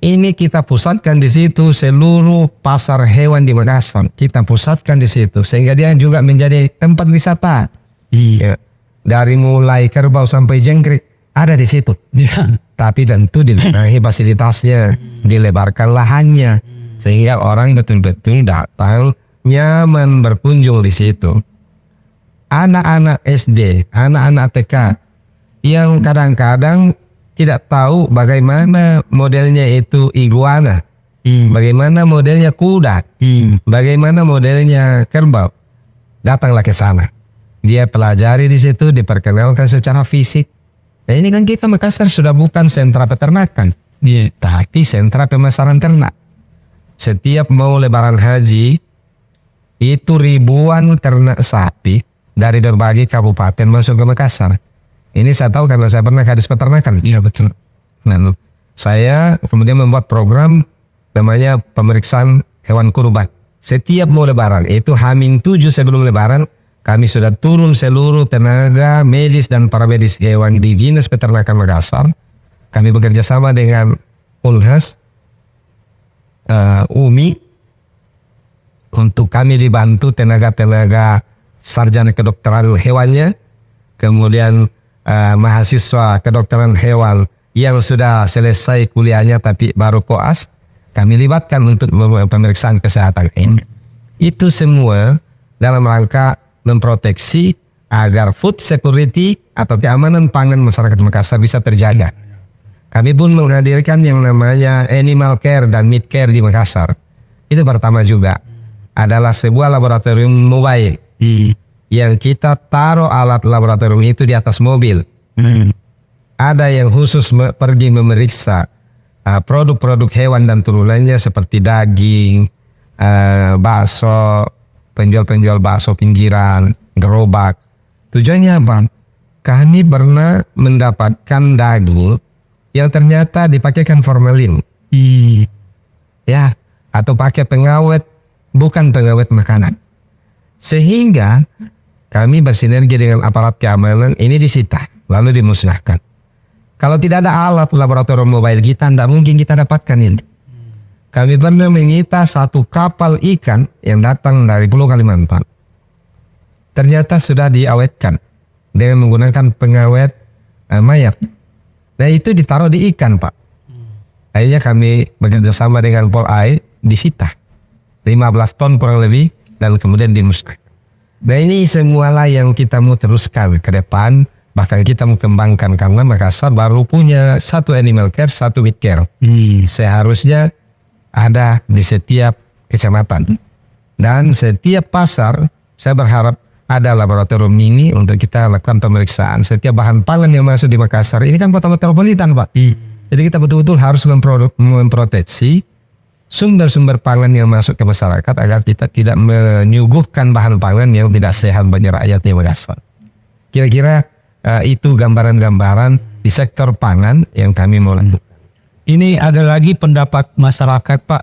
Ini kita pusatkan di situ seluruh pasar hewan di Makassar. Kita pusatkan di situ sehingga dia juga menjadi tempat wisata. Ya. Dari mulai kerbau sampai jangkrik ada di situ. Ya. Tapi tentu dibenahi fasilitasnya, dilebarkan lahannya sehingga orang betul-betul datang nyaman berkunjung di situ. Anak-anak SD, anak-anak TK yang kadang-kadang tidak tahu bagaimana modelnya itu iguana, bagaimana modelnya kuda, bagaimana modelnya kerbau, datanglah ke sana. Dia pelajari di situ, diperkenalkan secara fisik. Nah, ini kan kita Makassar sudah bukan sentra peternakan, tapi sentra pemasaran ternak. Setiap mau lebaran haji, itu ribuan ternak sapi dari berbagai kabupaten masuk ke Makassar. Ini saya tahu karena saya pernah kadis peternakan. Iya, betul. Nah, saya kemudian membuat program namanya pemeriksaan hewan kurban. Setiap mau lebaran, itu H-7 sebelum lebaran, kami sudah turun seluruh tenaga medis dan paramedis hewan di Dinas Peternakan Makassar Kami bekerja sama dengan Unhas, UMI, untuk kami dibantu tenaga-tenaga sarjana kedokteran hewannya, kemudian mahasiswa kedokteran hewan yang sudah selesai kuliahnya tapi baru koas, kami libatkan untuk pemeriksaan kesehatan ini. Itu semua dalam rangka memproteksi agar food security atau keamanan pangan masyarakat Makassar bisa terjaga. Kami pun menghadirkan yang namanya animal care dan meat care di Makassar. Itu pertama juga adalah sebuah laboratorium mobile yang kita taruh alat laboratorium itu di atas mobil. Ada yang khusus pergi memeriksa produk-produk hewan dan turunannya seperti daging, bakso, penjual-penjual bakso pinggiran, gerobak. Tujuannya apa? Kami pernah mendapatkan daging yang ternyata dipakaikan formalin, ya, atau pakai pengawet, bukan pengawet makanan. Sehingga kami bersinergi dengan aparat keamanan, ini disita, lalu dimusnahkan. Kalau tidak ada alat laboratorium mobile kita, tidak mungkin kita dapatkan ini. Kami pernah menyita satu kapal ikan yang datang dari Pulau Kalimantan. Ternyata sudah diawetkan dengan menggunakan pengawet mayat. Nah itu ditaruh di ikan, Pak. Akhirnya kami bekerjasama dengan Polai, disita 15 ton kurang lebih dan kemudian dimusnahkan. Nah ini semualah yang kita mau teruskan ke depan. Bahkan kita mau kembangkan karena Makassar baru punya satu animal care, satu meat care. Seharusnya ada di setiap kecamatan. Dan setiap pasar saya berharap ada laboratorium ini untuk kita lakukan pemeriksaan setiap bahan pangan yang masuk di Makassar. Ini kan kota metropolitan, Pak. Jadi kita betul-betul harus memproteksi sumber-sumber pangan yang masuk ke masyarakat agar kita tidak menyuguhkan bahan pangan yang tidak sehat bagi rakyat di Makassar. Kira-kira itu gambaran-gambaran di sektor pangan yang kami mau lakukan. Ini ada lagi pendapat masyarakat, Pak,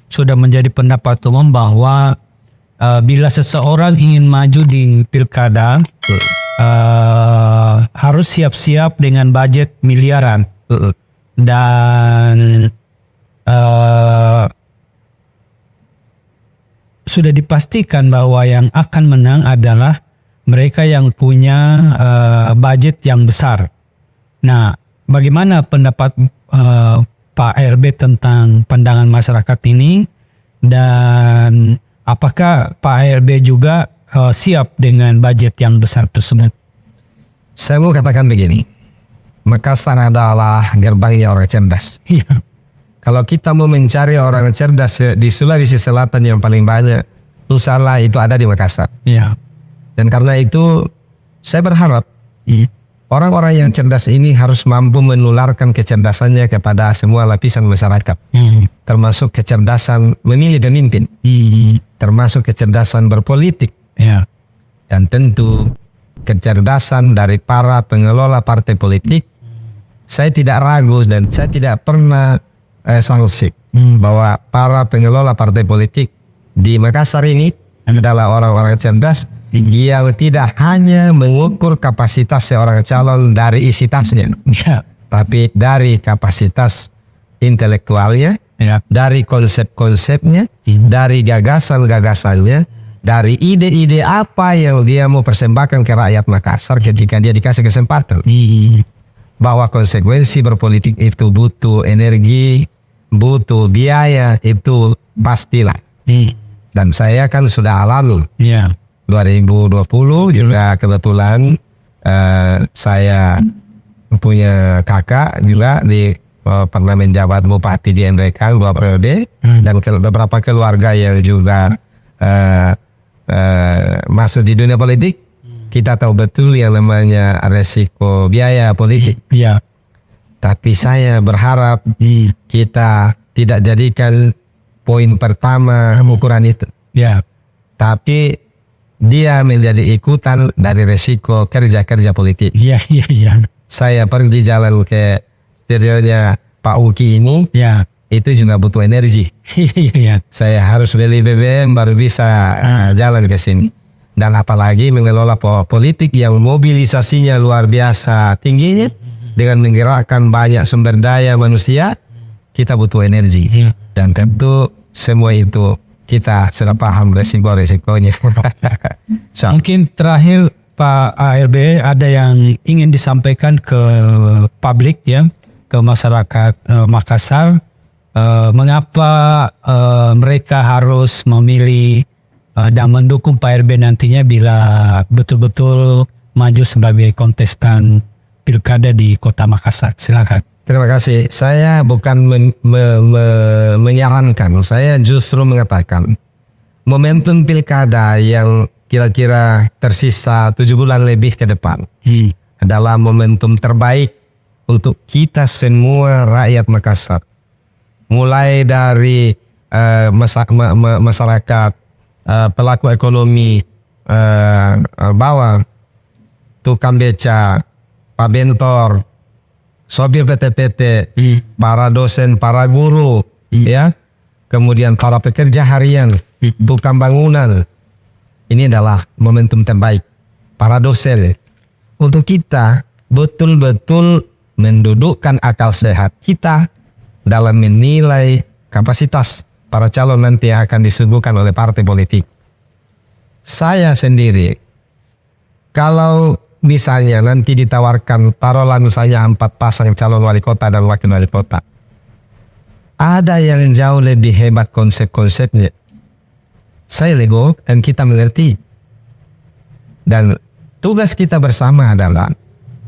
sudah menjadi pendapat umum bahwa bila seseorang ingin maju di pilkada harus siap-siap dengan budget miliaran dan sudah dipastikan bahwa yang akan menang adalah mereka yang punya budget yang besar. Nah, bagaimana pendapat Pak RB tentang pandangan masyarakat ini, dan apakah Pak RB juga siap dengan budget yang besar tersebut? Saya mau katakan begini, Makassar adalah gerbangnya orang cerdas. Kalau kita mau mencari orang cerdas di Sulawesi Selatan yang paling banyak, usahalah itu ada di Makassar. Dan karena itu saya berharap orang-orang yang cerdas ini harus mampu menularkan kecerdasannya kepada semua lapisan masyarakat. Termasuk kecerdasan memilih pemimpin, termasuk kecerdasan berpolitik, dan tentu kecerdasan dari para pengelola partai politik. Saya tidak ragu dan saya tidak pernah sangsi bahwa para pengelola partai politik di Makassar ini adalah orang-orang cerdas yang tidak hanya mengukur kapasitas seorang calon dari isi tasnya, tapi dari kapasitas intelektualnya, dari konsep-konsepnya, dari gagasan-gagasannya, dari ide-ide apa yang dia mau persembahkan ke rakyat Makassar ketika dia dikasih kesempatan. Bahwa konsekuensi berpolitik itu butuh energi, butuh biaya, itu pastilah. Dan saya kan sudah alami. 2020 juga kebetulan saya punya kakak juga pernah menjabat bupati di Endrekang 2 periode, dan beberapa keluarga yang juga masuk di dunia politik. Kita tahu betul yang namanya resiko biaya politik. Tapi saya berharap kita tidak jadikan poin pertama ukuran itu. Tapi dia menjadi ikutan dari resiko kerja-kerja politik. Saya pergi jalan ke studionya Pak Uki ini, itu juga butuh energi. Saya harus beli BBM baru bisa jalan ke sini. Dan apalagi mengelola politik yang mobilisasinya luar biasa tingginya, dengan menggerakkan banyak sumber daya manusia, kita butuh energi. Dan tentu semua itu kita sudah paham resiko-resikonya. So, Mungkin terakhir Pak ARB ada yang ingin disampaikan ke publik ya, ke masyarakat Makassar, mengapa mereka harus memilih dan mendukung Pak ARB nantinya bila betul-betul maju sebagai kontestan pilkada di Kota Makassar. Silakan. terima kasih. Saya bukan menyarankan, saya justru mengatakan momentum pilkada yang kira-kira tersisa 7 bulan lebih ke depan adalah momentum terbaik untuk kita semua rakyat Makassar. Mulai dari masyarakat, pelaku ekonomi bawah, tukang beca, Pak Bentor, sopir PT-PT, para dosen, para guru, ya, kemudian para pekerja harian, tukang bangunan. Ini adalah momentum terbaik para dosen untuk kita betul-betul mendudukkan akal sehat kita dalam menilai kapasitas para calon nanti yang akan disuguhkan oleh partai politik. Saya sendiri, kalau misalnya nanti ditawarkan, taruhlah misalnya 4 pasang calon wali kota dan wakil wali kota, ada yang jauh lebih hebat konsep-konsepnya. Saya lego dan kita mengerti. Dan tugas kita bersama adalah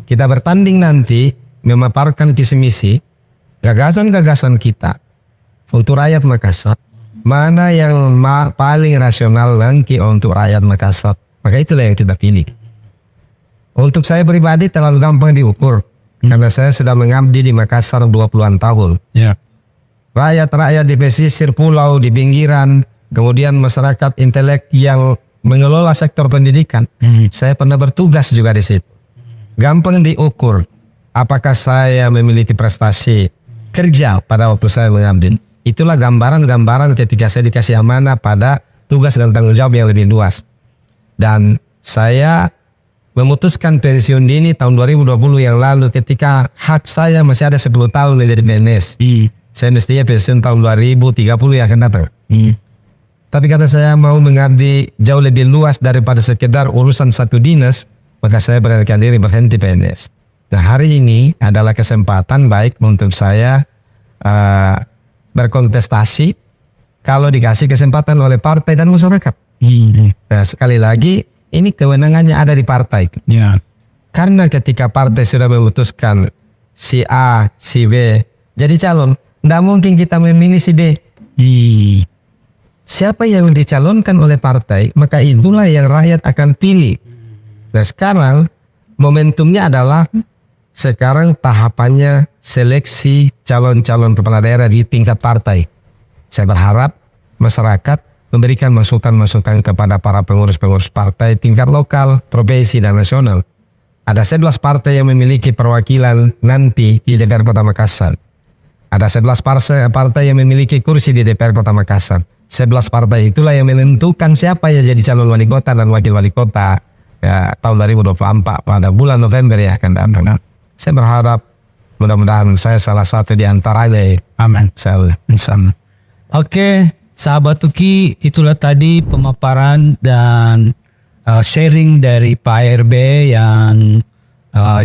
kita bertanding nanti memaparkan visi misi, gagasan-gagasan kita untuk rakyat Makassar. Mana yang paling rasional nanti untuk rakyat Makassar, maka itulah yang kita pilih. Untuk saya pribadi terlalu gampang diukur karena saya sudah mengabdi di Makassar 20-an tahun. Ya. Rakyat-rakyat di pesisir pulau, di pinggiran, kemudian masyarakat intelek yang mengelola sektor pendidikan. Saya pernah bertugas juga di situ. Gampang diukur apakah saya memiliki prestasi kerja pada waktu saya mengabdi. Itulah gambaran-gambaran ketika saya dikasih amanah pada tugas dan tanggung jawab yang lebih luas. Dan saya memutuskan pensiun dini tahun 2020 yang lalu ketika hak saya masih ada 10 tahun menjadi PNS. Saya mestinya pensiun tahun 2030 yang akan datang. Tapi karena saya mau mengabdi jauh lebih luas daripada sekedar urusan satu dinas, maka saya beranikan diri berhenti PNS. Nah, hari ini adalah kesempatan baik untuk saya berkontestasi kalau dikasih kesempatan oleh partai dan masyarakat. Nah, sekali lagi ini kewenangannya ada di partai. Ya. Karena ketika partai sudah memutuskan si A, si B jadi calon, tidak mungkin kita memilih si D. Siapa yang dicalonkan oleh partai, maka itulah yang rakyat akan pilih. Nah, sekarang momentumnya adalah sekarang tahapannya seleksi calon-calon kepala daerah di tingkat partai. Saya berharap masyarakat memberikan masukan-masukan kepada para pengurus-pengurus partai tingkat lokal, provinsi, dan nasional. Ada 11 partai yang memiliki perwakilan nanti di DPR Kota Makassar. Ada 11 partai yang memiliki kursi di DPR Kota Makassar. 11 partai itulah yang menentukan siapa yang jadi calon wali kota dan wakil wali kota ya, tahun 2024 pada bulan November yang akan datang. Saya berharap mudah-mudahan saya salah satu di antaranya. Amin. Insya Oke, sahabat Tuki, itulah tadi pemaparan dan sharing dari Pak ARB yang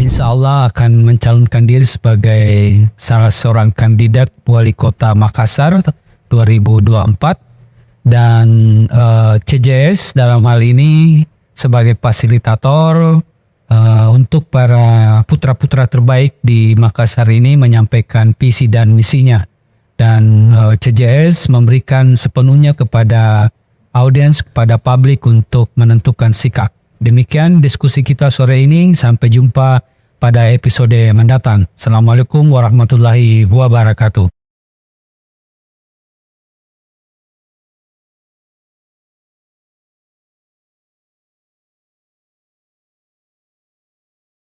insya Allah akan mencalonkan diri sebagai salah seorang kandidat wali kota Makassar 2024 dan CJS dalam hal ini sebagai fasilitator untuk para putra-putra terbaik di Makassar ini menyampaikan visi dan misinya. Dan CJS memberikan sepenuhnya kepada audiens, kepada publik untuk menentukan sikap. Demikian diskusi kita sore ini. Sampai jumpa pada episode mendatang. Assalamualaikum warahmatullahi wabarakatuh.